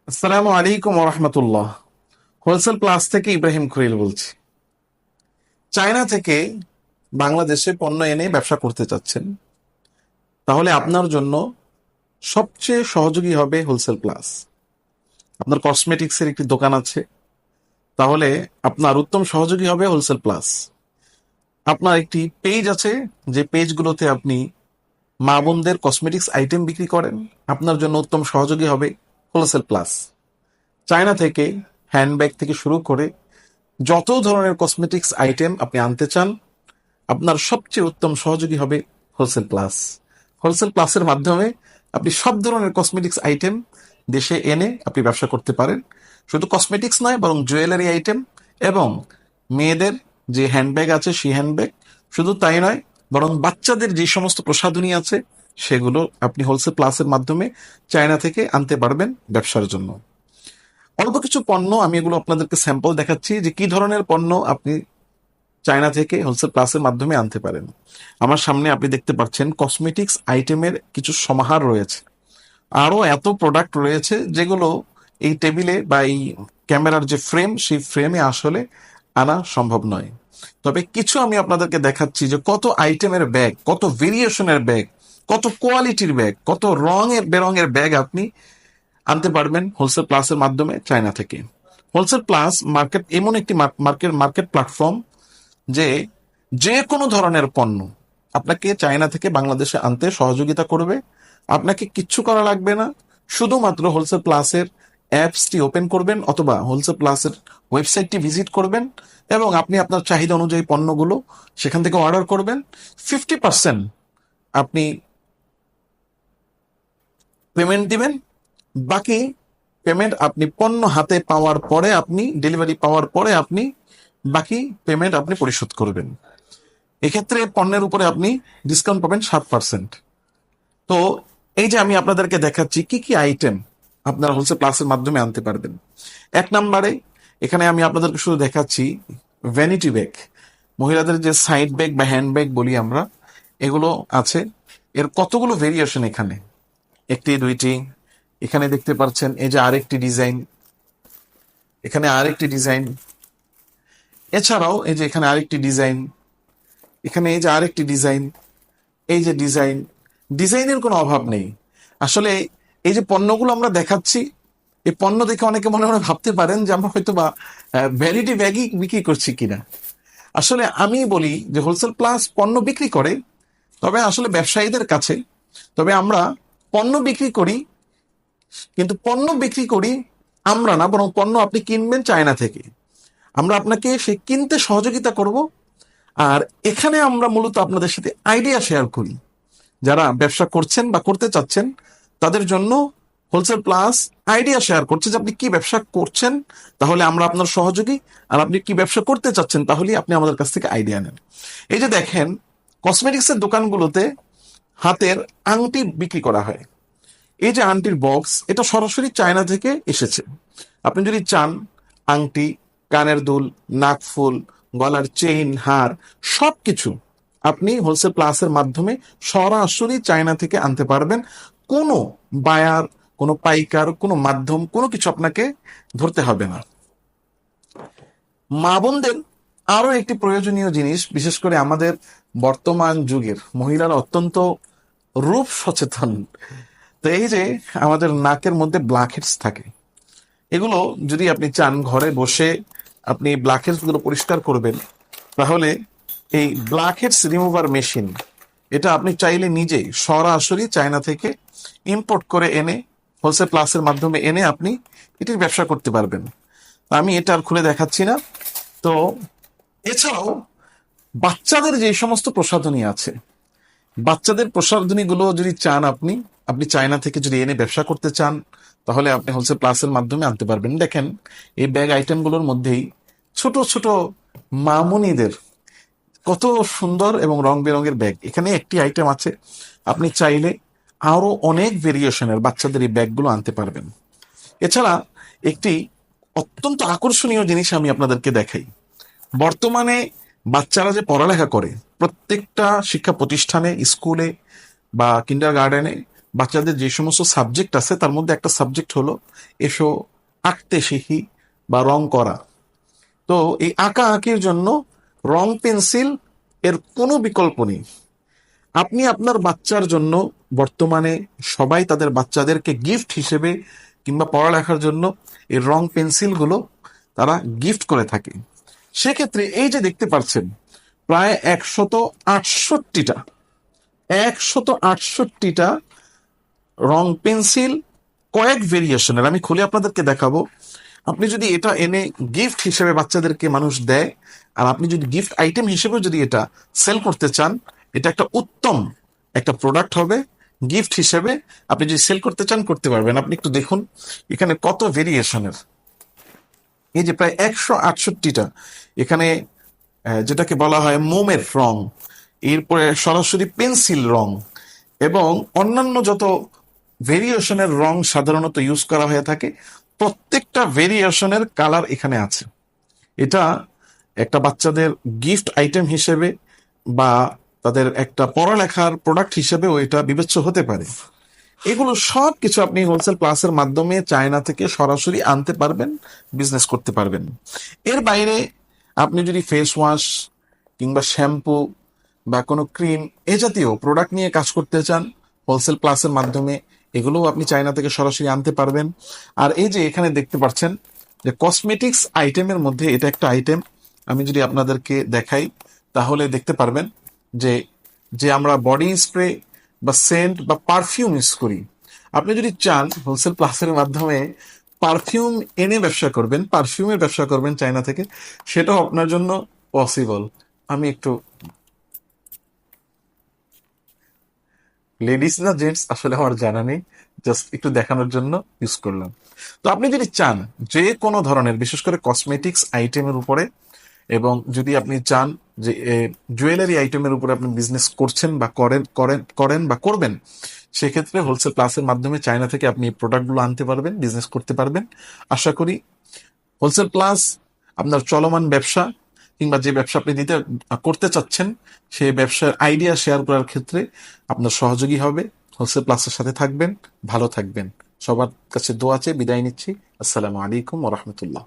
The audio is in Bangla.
আসসালামু আলাইকুম রহমতুল্লাহ। হোলসেল প্লাস থেকে ইব্রাহিম খলিল বলছি। চায়না থেকে বাংলাদেশে পণ্য এনে ব্যবসা করতে চাচ্ছেন, তাহলে আপনার জন্য সবচেয়ে সহযোগী হবে হোলসেল প্লাস। আপনার কসমেটিক্সের একটি দোকান আছে, তাহলে আপনার উত্তম সহযোগী হবে হোলসেল প্লাস। আপনার একটি পেজ আছে, যে পেজগুলোতে আপনি মা বোনদের কসমেটিক্স আইটেম বিক্রি করেন, আপনার জন্য উত্তম সহযোগী হবে হোলসেল প্লাস। চায়না থেকে হ্যান্ডব্যাগ থেকে শুরু করে যত ধরনের কসমেটিক্স আইটেম আপনি আনতে চান, আপনার সবচেয়ে উত্তম সহযোগী হবে হোলসেল প্লাস। হোলসেল প্লাসের মাধ্যমে আপনি সব ধরনের কসমেটিক্স আইটেম দেশে এনে আপনি ব্যবসা করতে পারেন। শুধু কসমেটিক্স নয়, বরং জুয়েলারি আইটেম এবং মেয়েদের যে হ্যান্ডব্যাগ আছে সেই হ্যান্ডব্যাগ, শুধু তাই নয়, বরং বাচ্চাদের যে সমস্ত প্রসাধনী আছে সেগুলো আপনি হোলসেল প্লাসের মাধ্যমে চায়না থেকে আনতে পারবেন ব্যবসার জন্য। অল্প কিছু পণ্য আমি এগুলো আপনাদেরকে স্যাম্পল দেখাচ্ছি যে কি ধরনের পণ্য আপনি চায়না থেকে হোলসেল প্লাসের মাধ্যমে আনতে পারেন। আমার সামনে আপনি দেখতে পাচ্ছেন কসমেটিক্স আইটেমের কিছু সমাহার রয়েছে। আরো এত প্রোডাক্ট রয়েছে যেগুলো এই টেবিলে বা এই ক্যামেরার যে ফ্রেম, সেই ফ্রেমে আসলে আনা সম্ভব নয়। তবে কিছু আমি আপনাদেরকে দেখাচ্ছি যে কত আইটেমের ব্যাগ, কত ভেরিয়েশনের ব্যাগ, কত কোয়ালিটির ব্যাগ, কত রঙের বেরঙের ব্যাগ আপনি আনতে পারবেন হোলসেল প্লাসের মাধ্যমে চায়না থেকে। হোলসেল প্লাস মার্কেট এমন একটি মার্কেট প্ল্যাটফর্ম যে যে কোনো ধরনের পণ্য আপনাকে চায়না থেকে বাংলাদেশে আনতে সহযোগিতা করবে। আপনাকে কিচ্ছু করা লাগবে না, শুধুমাত্র হোলসেল প্লাসের অ্যাপসটি ওপেন করবেন অথবা হোলসেল প্লাসের ওয়েবসাইটটি ভিজিট করবেন এবং আপনি আপনার চাহিদা অনুযায়ী পণ্যগুলো সেখান থেকে অর্ডার করবেন। 50% আপনি পেমেন্ট দিবেন, বাকি পেমেন্ট আপনি পণ্য হাতে পাওয়ার পরে, আপনি ডেলিভারি পাওয়ার পরে আপনি বাকি পেমেন্ট আপনি পরিশোধ করবেন। এক্ষেত্রে পণ্যের উপরে আপনি ডিসকাউন্ট পাবেন 7%। তো এই যে আমি আপনাদেরকে দেখাচ্ছি কি কি আইটেম আপনারা হোলসেল প্লাসের মাধ্যমে আনতে পারবেন। এক নম্বরে এখানে আমি আপনাদেরকে শুধু দেখাচ্ছি ভ্যানিটি ব্যাগ, মহিলাদের যে সাইড ব্যাগ বা হ্যান্ড ব্যাগ বলি আমরা, এগুলো আছে। এর কতগুলো ভেরিয়েশন, এখানে একটি দুইটি, এখানে দেখতে পাচ্ছেন এই যে আরেকটি ডিজাইন, এখানে আরেকটি ডিজাইন, এছাড়াও এই যে এখানে আরেকটি ডিজাইন, এখানে এই যে আরেকটি ডিজাইন, এই যে ডিজাইনের কোনো অভাব নেই। আসলে এই যে পণ্যগুলো আমরা দেখাচ্ছি, এই পণ্য দেখে অনেকে মনে মনে ভাবতে পারেন যে আমরা হয়তো বা ভ্যানিটি ব্যাগই বিক্রি করছি কিনা। আসলে আমি বলি যে হোলসেল প্লাস পণ্য বিক্রি করে, তবে আসলে ব্যবসায়ীদের কাছে। তবে আমরা পণ্য বিক্রি করি, কিন্তু পণ্য বিক্রি করি আমরা না, বরং পণ্য আপনি কিনবেন চায়না থেকে, আমরা আপনাকে সে কিনতে সহযোগিতা করব। আর এখানে আমরা মূলত আপনাদের সাথে আইডিয়া শেয়ার করি। যারা ব্যবসা করছেন বা করতে চাচ্ছেন তাদের জন্য হোলসেল প্লাস আইডিয়া শেয়ার করছে যে আপনি কি ব্যবসা করছেন, তাহলে আমরা আপনার সহযোগী। আর আপনি কি ব্যবসা করতে চাচ্ছেন, তাহলে আপনি আমাদের কাছ থেকে আইডিয়া নেন। এই যে দেখেন, কসমেটিক্সের দোকানগুলোতে হাতের আংটি বিক্রি করা হয়। এই যে আংটির বক্স, এটা সরাসরি চায়না থেকে এসেছে। আপনি যদি চান আংটি, কানের দুল, নাকফুল, গলার চেইন, হার, সবকিছু আপনি হোলসেল প্লাসের মাধ্যমে সরাসরি চায়না থেকে আনতে পারবেন। কোনো বায়ার, কোনো পাইকার, কোনো মাধ্যম, কোনো কিছু আপনাকে ধরতে হবে না। মা বোনদের আরো একটি প্রয়োজনীয় জিনিস, বিশেষ করে আমাদের বর্তমান যুগের মহিলারা অত্যন্ত রূপ সচেতন। তো এই যে আমাদের নাকের মধ্যে ব্ল্যাক হেডস থাকে, এগুলো যদি আপনি চান ঘরে বসে আপনি ব্ল্যাক হেডস গুলো পরিষ্কার করবেন, তাহলে এই ব্ল্যাক হেডস রিমুভার মেশিন, এটা আপনি চাইলে নিজেই সরাসরি চায়না থেকে ইম্পোর্ট করে এনে হোলসেল প্লাসের মাধ্যমে এনে আপনি এটির ব্যবসা করতে পারবেন। আমি এটা আর খুলে দেখাচ্ছি না। তো এছাড়াও বাচ্চাদের যে সমস্ত প্রসাধনী আছে, বাচ্চাদের প্রসাধনীগুলো যদি চান আপনি আপনি চায়না থেকে যদি এনে ব্যবসা করতে চান, তাহলে আপনি হোলসেল প্লাসের মাধ্যমে আনতে পারবেন। দেখেন এই ব্যাগ আইটেমগুলোর মধ্যেই ছোট ছোট মামুনিদের কত সুন্দর এবং রং বেরঙের ব্যাগ। এখানে একটি আইটেম আছে, আপনি চাইলে আরো অনেক ভেরিয়েশনের বাচ্চাদের এই ব্যাগগুলো আনতে পারবেন। এছাড়া একটি অত্যন্ত আকর্ষণীয় জিনিস আমি আপনাদেরকে দেখাই। বর্তমানে বাচ্চারা যে পড়ালেখা করে, প্রত্যেকটা শিক্ষা প্রতিষ্ঠানে, স্কুলে বা কিন্ডার গার্ডেনে বাচ্চাদের যে সমস্ত সাবজেক্ট আছে তার মধ্যে একটা সাবজেক্ট হলো এসো আঁকতে শিখি বা রং করা। তো এই আঁকা আঁকির জন্য রং পেন্সিল এর কোনো বিকল্প নেই। আপনি আপনার বাচ্চার জন্য বর্তমানে সবাই তাদের বাচ্চাদেরকে গিফট হিসেবে কিংবা পড়ালেখার জন্য এই রং পেন্সিলগুলো তারা গিফট করে থাকে। সেক্ষেত্রে এই যে দেখতে পাচ্ছেন প্রায় 168টা 168টা রং পেন্সিল, কয়েক ভেরিয়েশনের, আমি খুলে আপনাদেরকে দেখাবো। আপনি যদি এটা এনে গিফট হিসেবে বাচ্চাদেরকে মানুষ দেয়, আর আপনি যদি গিফট আইটেম হিসেবে যদি এটা সেল করতে চান, এটা একটা উত্তম একটা প্রোডাক্ট হবে। গিফট হিসেবে আপনি যদি সেল করতে চান করতে পারবেন। আপনি একটু দেখুন এখানে কত ভেরিয়েশনের, এই যে প্রায় 168টা। এখানে যেটাকে বলা হয় মোমের রং, এরপরে সরাসরি পেন্সিল রং এবং অন্যান্য যত ভেরিয়েশনের রং সাধারণত ইউজ করা হয়ে থাকে, প্রত্যেকটা ভেরিয়েশনের কালার এখানে আছে। এটা একটা বাচ্চাদের গিফট আইটেম হিসেবে বা তাদের একটা পড়ালেখার প্রোডাক্ট হিসেবেও এটা বিবেচ্য হতে পারে। এগুলো সব কিছু আপনি হোলসেল প্লাসের মাধ্যমে চায়না থেকে সরাসরি আনতে পারবেন, বিজনেস করতে পারবেন। এর বাইরে আপনি যদি ফেস ওয়াশ কিংবা শ্যাম্পু বা কোনো ক্রিম এ জাতীয় প্রোডাক্ট নিয়ে কাজ করতে চান, হোলসেল প্লাসের মাধ্যমে এগুলোও আপনি চায়না থেকে সরাসরি আনতে পারবেন। আর এই যে এখানে দেখতে পাচ্ছেন যে কসমেটিক্স আইটেমের মধ্যে এটা একটা আইটেম। আমি যদি আপনাদেরকে দেখাই তাহলে দেখতে পারবেন যে যে আমরা বডি স্প্রে বা সেন্ট বা পারফিউম ইউজ করি, আপনি যদি চান হোলসেল প্লাসের মাধ্যমে পারফিউম এনে ব্যবসা করবেন, পারফিউমের ব্যবসা করবেন চায়না থেকে, সেটাও আপনার জন্য পসিবল। আমি একটু, লেডিস না জেন্টস আসলে আমার জানা নেই, জাস্ট একটু দেখানোর জন্য ইউজ করলাম। তো আপনি যদি চান যে কোনো ধরনের, বিশেষ করে কসমেটিক্স আইটেমের উপরে, এবং যদি আপনি চান যে জুয়েলারি আইটেমের উপরে আপনি বিজনেস করছেন বা করেন করেন করেন বা করবেন, সেক্ষেত্রে হোলসেল প্লাসের মাধ্যমে চায়না থেকে আপনি প্রোডাক্টগুলো আনতে পারবেন, বিজনেস করতে পারবেন। আশা করি হোলসেল প্লাস আপনার চলমান ব্যবসা কিংবা যে ব্যবসা আপনি করতে চাচ্ছেন সেই ব্যবসার আইডিয়া শেয়ার করার ক্ষেত্রে আপনার সহযোগী হবে। হোলসেল প্লাসের সাথে থাকবেন, ভালো থাকবেন। সবার কাছে দোয়া চেয়ে বিদায় নিচ্ছি। আসসালামু আলাইকুম ওয়া রাহমাতুল্লাহ।